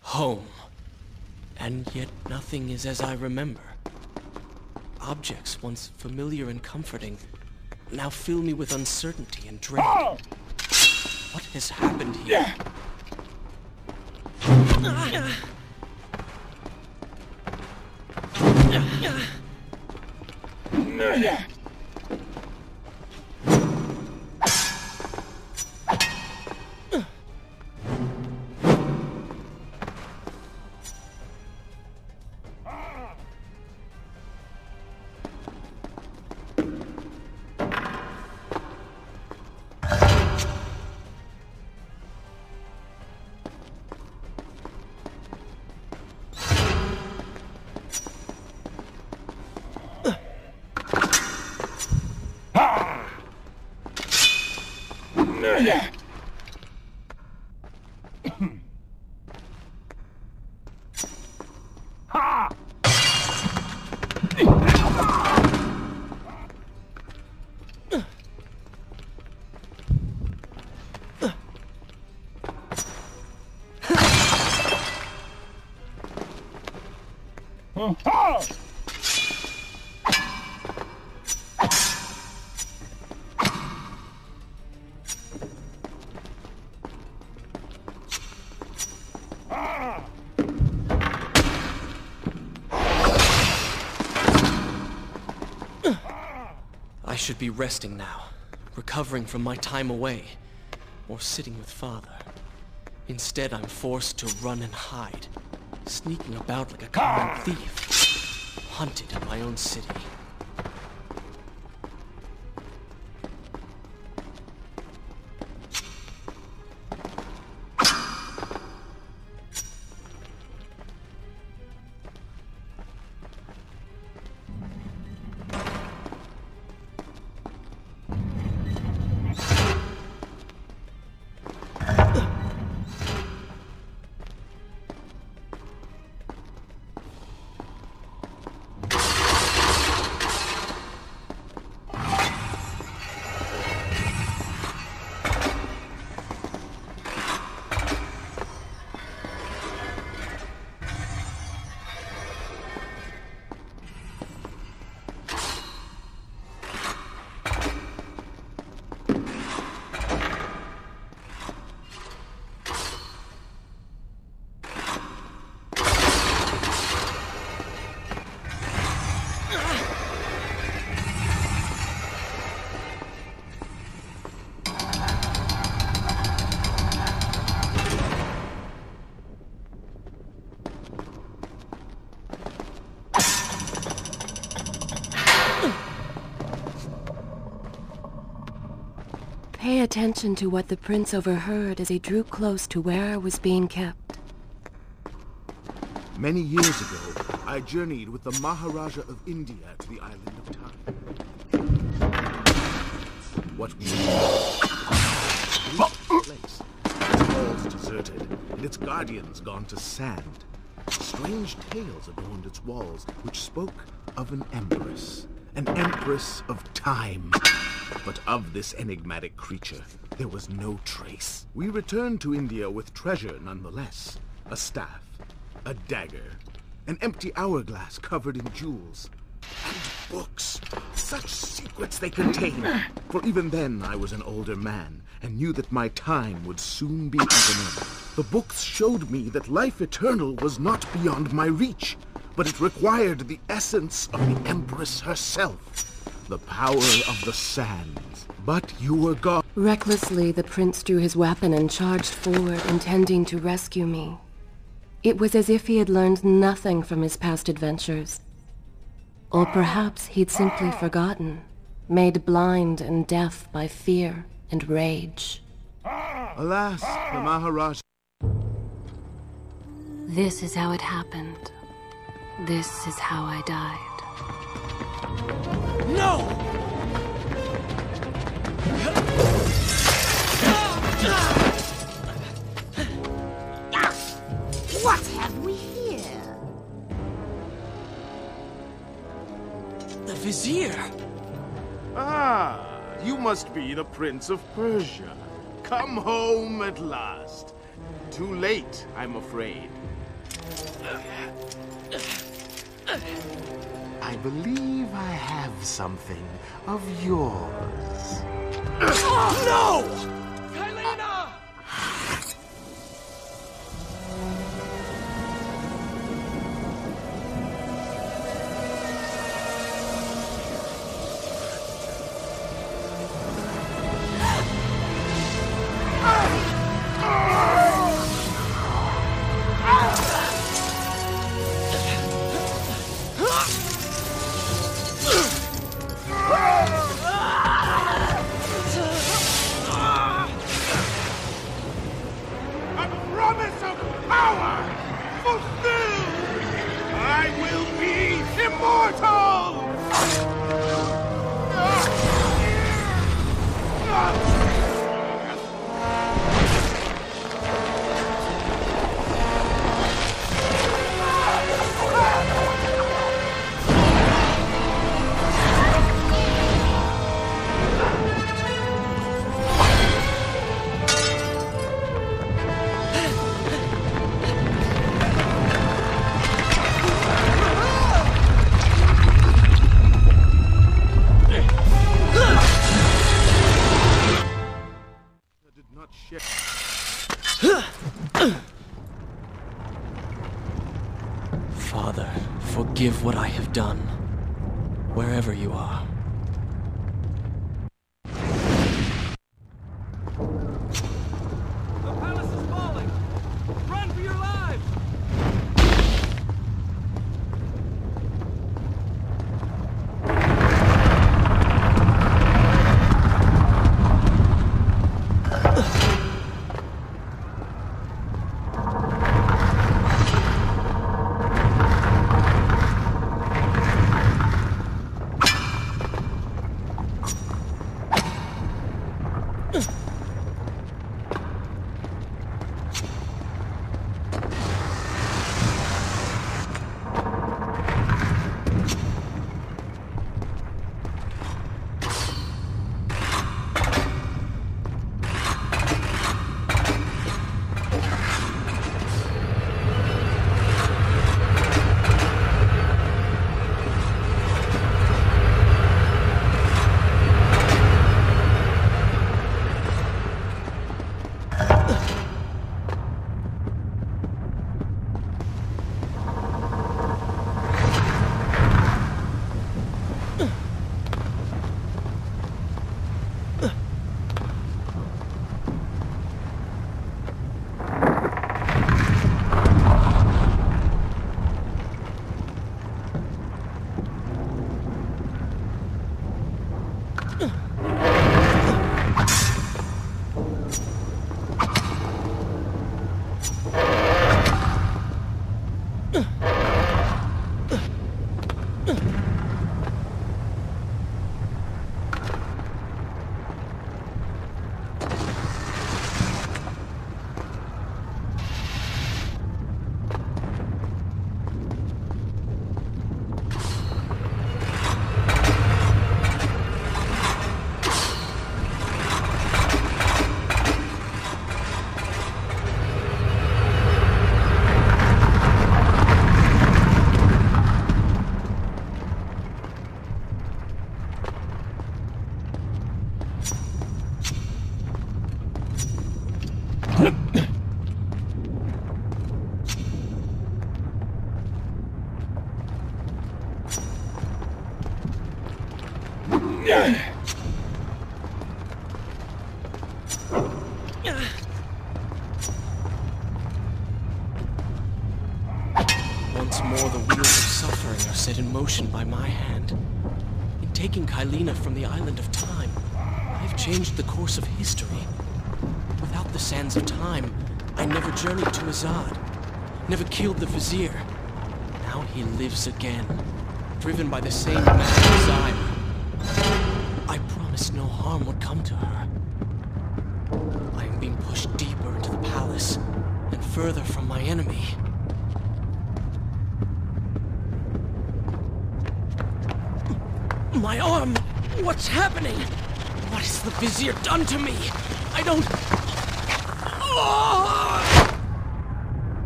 Home. And yet nothing is as I remember. Objects once familiar and comforting now fill me with uncertainty and dread. What has happened here? I should be resting now, recovering from my time away, or sitting with Father. Instead, I'm forced to run and hide, sneaking about like a common thief, hunted in my own city. Pay attention to what the prince overheard as he drew close to where I was being kept. Many years ago, I journeyed with the Maharaja of India to the island of Time. What we place. Its walls deserted, and its guardians gone to sand. Strange tales adorned its walls, which spoke of an empress of time. But of this enigmatic creature, there was no trace. We returned to India with treasure nonetheless. A staff, a dagger, an empty hourglass covered in jewels, and books. Such secrets they contain. For even then I was an older man, and knew that my time would soon be at an end. The books showed me that life eternal was not beyond my reach, but it required the essence of the Empress herself. The power of the sands. But you were gone. Recklessly, the prince drew his weapon and charged forward, intending to rescue me. It was as if he had learned nothing from his past adventures. Or perhaps he'd simply forgotten, made blind and deaf by fear and rage. Alas, the Maharaja... This is how it happened. This is how I died. No! What have we here? The Vizier! Ah, you must be the Prince of Persia. Come home at last. Too late, I'm afraid. I believe I have something of yours. No! Kylina! Father, forgive what I have done, wherever you are. The palace is falling! Run for your lives! Once more, the wheels of suffering are set in motion by my hand. In taking Kylina from the island of time, I have changed the course of history. Without the sands of time, I never journeyed to Azad, never killed the Vizier. Now he lives again, driven by the same mad desire. I promised no harm would come to her. I am being pushed deeper into the palace, and further from my enemy. My arm! What's happening? What has the Vizier done to me? I don't... Oh!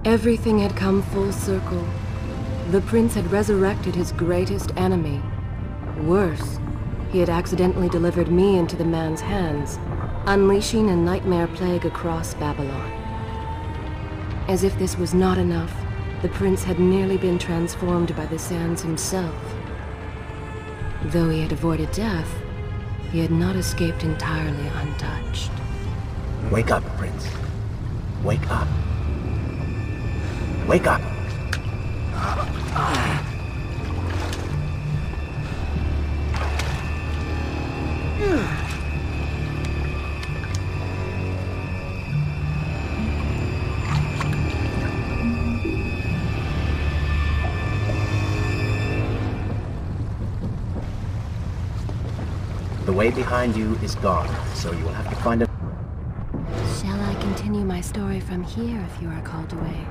Everything had come full circle. The prince had resurrected his greatest enemy. Worse, he had accidentally delivered me into the man's hands, unleashing a nightmare plague across Babylon. As if this was not enough, the prince had nearly been transformed by the sands himself. Though he had avoided death, he had not escaped entirely untouched. Wake up, Prince. Wake up. Wake up! The way behind you is gone, so you will have to find a... Shall I continue my story from here if you are called away?